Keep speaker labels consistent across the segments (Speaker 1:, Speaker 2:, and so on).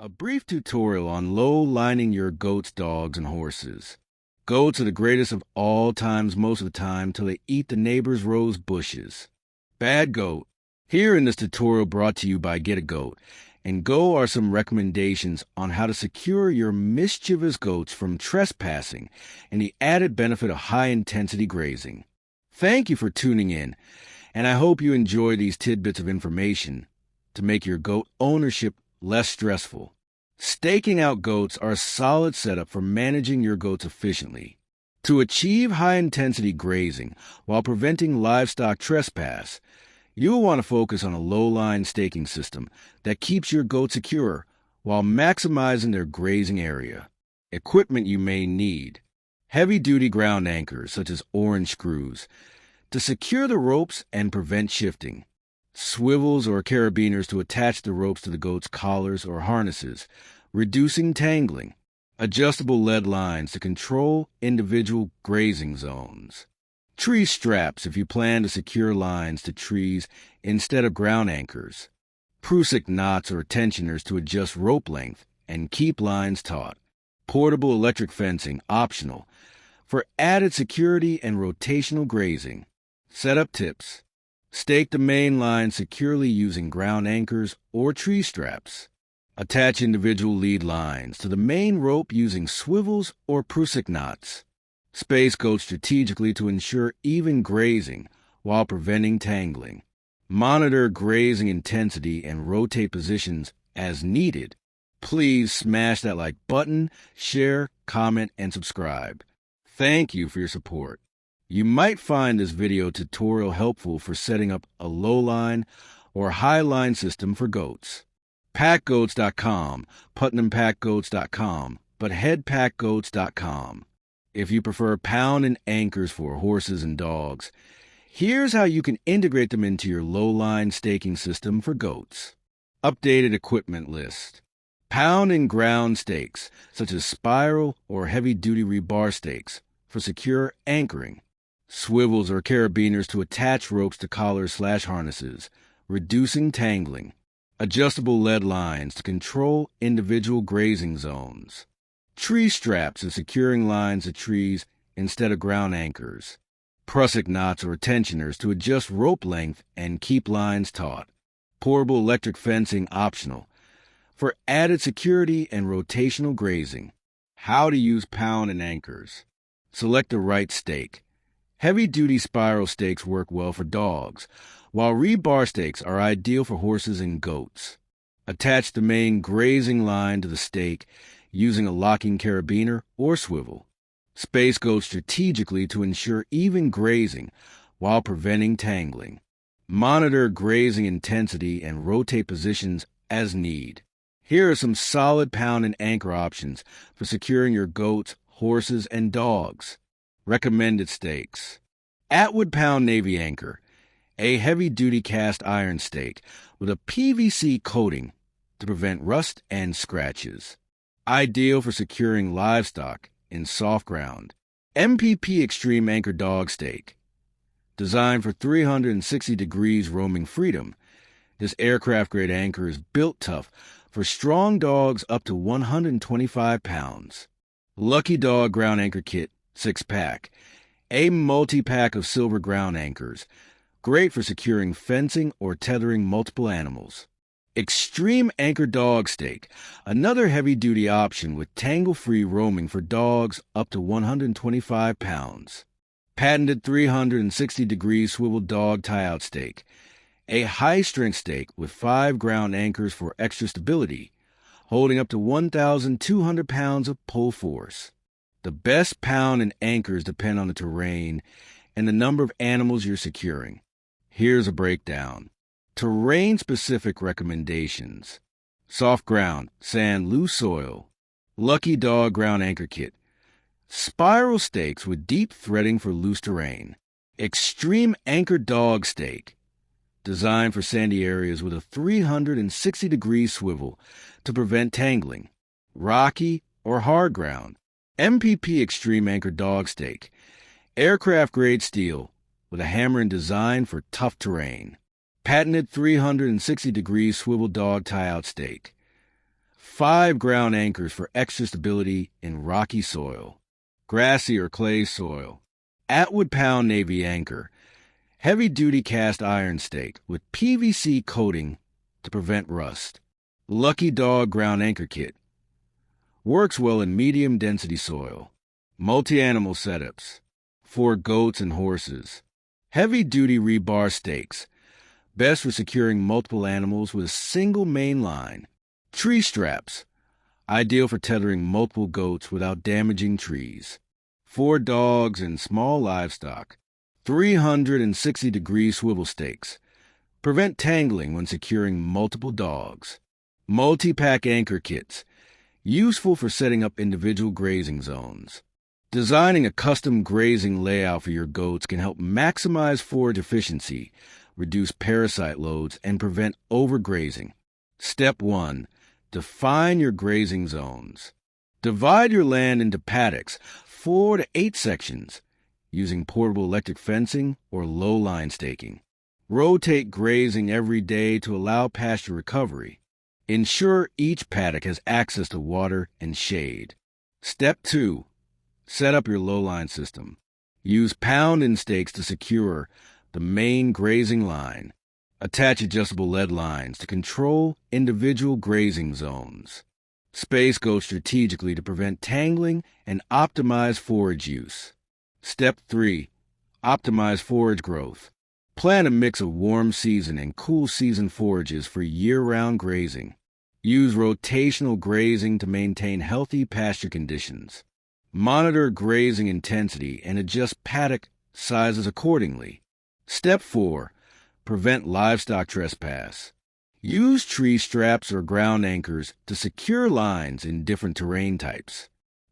Speaker 1: A brief tutorial on low lining your goats, dogs, and horses. Goats are the greatest of all times most of the time till they eat the neighbor's rose bushes. Bad goat. Here in this tutorial brought to you by Get a Goat, and Go are some recommendations on how to secure your mischievous goats from trespassing and the added benefit of high-intensity grazing. Thank you for tuning in, and I hope you enjoy these tidbits of information to make your goat ownership less stressful. Staking out goats are a solid setup for managing your goats efficiently. To achieve high-intensity grazing while preventing livestock trespass, you will want to focus on a low-line staking system that keeps your goats secure while maximizing their grazing area. Equipment you may need: heavy-duty ground anchors such as orange screws to secure the ropes and prevent shifting, swivels or carabiners to attach the ropes to the goat's collars or harnesses, reducing tangling, adjustable lead lines to control individual grazing zones, tree straps if you plan to secure lines to trees instead of ground anchors, prusik knots or tensioners to adjust rope length and keep lines taut, portable electric fencing optional for added security and rotational grazing. Setup tips: stake the main line securely using ground anchors or tree straps. Attach individual lead lines to the main rope using swivels or prusik knots. Space goats strategically to ensure even grazing while preventing tangling. Monitor grazing intensity and rotate positions as needed. Please smash that like button, share, comment, and subscribe. Thank you for your support. You might find this video tutorial helpful for setting up a low-line or high-line system for goats. Packgoats.com, PutnamPackGoats.com, but HeadPackGoats.com. If you prefer pound and anchors for horses and dogs, here's how you can integrate them into your low-line staking system for goats. Updated equipment list: pound and ground stakes, such as spiral or heavy-duty rebar stakes for secure anchoring, swivels or carabiners to attach ropes to collars/harnesses, reducing tangling, adjustable lead lines to control individual grazing zones, tree straps for securing lines to trees instead of ground anchors, prusik knots or tensioners to adjust rope length and keep lines taut, portable electric fencing optional for added security and rotational grazing. How to use pound and anchors: select the right stake. Heavy-duty spiral stakes work well for dogs, while rebar stakes are ideal for horses and goats. Attach the main grazing line to the stake using a locking carabiner or swivel. Space goats strategically to ensure even grazing while preventing tangling. Monitor grazing intensity and rotate positions as need. Here are some solid pound and anchor options for securing your goats, horses, and dogs. Recommended stakes: Atwood Pound Navy Anchor, a heavy-duty cast iron stake with a PVC coating to prevent rust and scratches. Ideal for securing livestock in soft ground. MPP Extreme Anchor Dog Stake. Designed for 360 degrees roaming freedom, this aircraft-grade anchor is built tough for strong dogs up to 125 pounds. Lucky Dog Ground Anchor Kit 6-pack, a multi-pack of silver ground anchors, great for securing fencing or tethering multiple animals. Extreme Anchor Dog Stake, another heavy-duty option with tangle-free roaming for dogs up to 125 pounds. Patented 360-degree swivel dog tie-out stake, a high-strength stake with 5 ground anchors for extra stability, holding up to 1,200 pounds of pull force. The best pound and anchors depend on the terrain and the number of animals you're securing. Here's a breakdown. Terrain-specific recommendations: soft ground, sand, loose soil. Lucky Dog Ground Anchor Kit, spiral stakes with deep threading for loose terrain. Extreme Anchor Dog Stake, designed for sandy areas with a 360-degree swivel to prevent tangling. Rocky or hard ground. MPP Extreme Anchor Dog Stake, aircraft-grade steel with a hammer and design for tough terrain. Patented 360-degree swivel dog tie-out stake. 5 ground anchors for extra stability in rocky soil, grassy or clay soil. Atwood Pound Navy Anchor, heavy-duty cast iron stake with PVC coating to prevent rust. Lucky Dog Ground Anchor Kit, works well in medium-density soil. Multi-animal setups for goats and horses. Heavy-duty rebar stakes, best for securing multiple animals with a single main line. Tree straps, ideal for tethering multiple goats without damaging trees. For dogs and small livestock. 360-degree swivel stakes, prevent tangling when securing multiple dogs. Multi-pack anchor kits, useful for setting up individual grazing zones. Designing a custom grazing layout for your goats can help maximize forage efficiency, reduce parasite loads, and prevent overgrazing. Step 1. Define your grazing zones. Divide your land into paddocks, 4 to 8 sections, using portable electric fencing or low-line staking. Rotate grazing every day to allow pasture recovery. Ensure each paddock has access to water and shade. Step 2. Set up your low-line system. Use pound-in stakes to secure the main grazing line. Attach adjustable lead lines to control individual grazing zones. Space goats strategically to prevent tangling and optimize forage use. Step 3. Optimize forage growth. Plan a mix of warm season and cool season forages for year-round grazing. Use rotational grazing to maintain healthy pasture conditions. Monitor grazing intensity and adjust paddock sizes accordingly. Step 4. Prevent livestock trespass. Use tree straps or ground anchors to secure lines in different terrain types.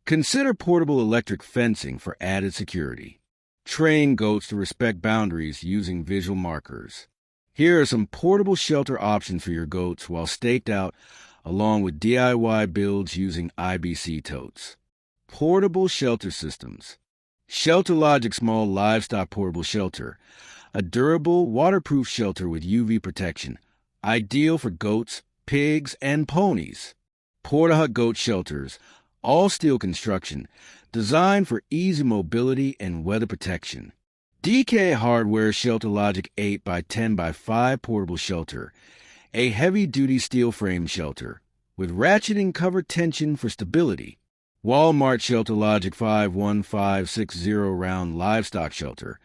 Speaker 1: Consider portable electric fencing for added security. Train goats to respect boundaries using visual markers. Here are some portable shelter options for your goats while staked out, along with DIY builds using IBC totes. Portable shelter systems. Shelter Logic Small Livestock Portable Shelter, a durable, waterproof shelter with UV protection, ideal for goats, pigs, and ponies. Porta-Hut Goat Shelters, all steel construction, designed for easy mobility and weather protection. DK Hardware Shelter Logic 8 by 10 by 5 portable shelter, a heavy-duty steel frame shelter with ratcheting cover tension for stability. Walmart Shelter Logic 51560 round livestock shelter,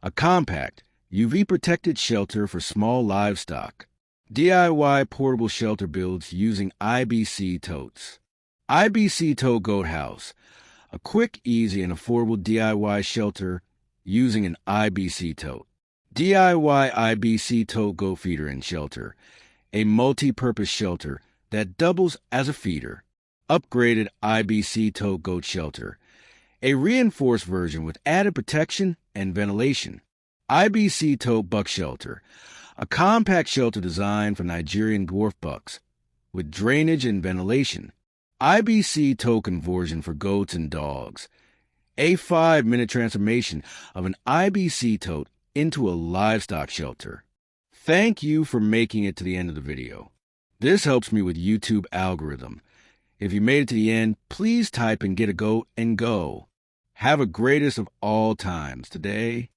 Speaker 1: a compact, UV-protected shelter for small livestock. DIY portable shelter builds using IBC totes. IBC Tote Goat House, a quick, easy, and affordable DIY shelter using an IBC tote. DIY IBC Tote Goat Feeder and Shelter, a multi-purpose shelter that doubles as a feeder. Upgraded IBC Tote Goat Shelter, a reinforced version with added protection and ventilation. IBC Tote Buck Shelter, a compact shelter designed for Nigerian dwarf bucks with drainage and ventilation. IBC Tote Conversion for goats and dogs, a 5-minute transformation of an IBC tote into a livestock shelter. Thank you for making it to the end of the video. This helps me with YouTube algorithm. If you made it to the end, please type and get a goat and go. Have a greatest of all times today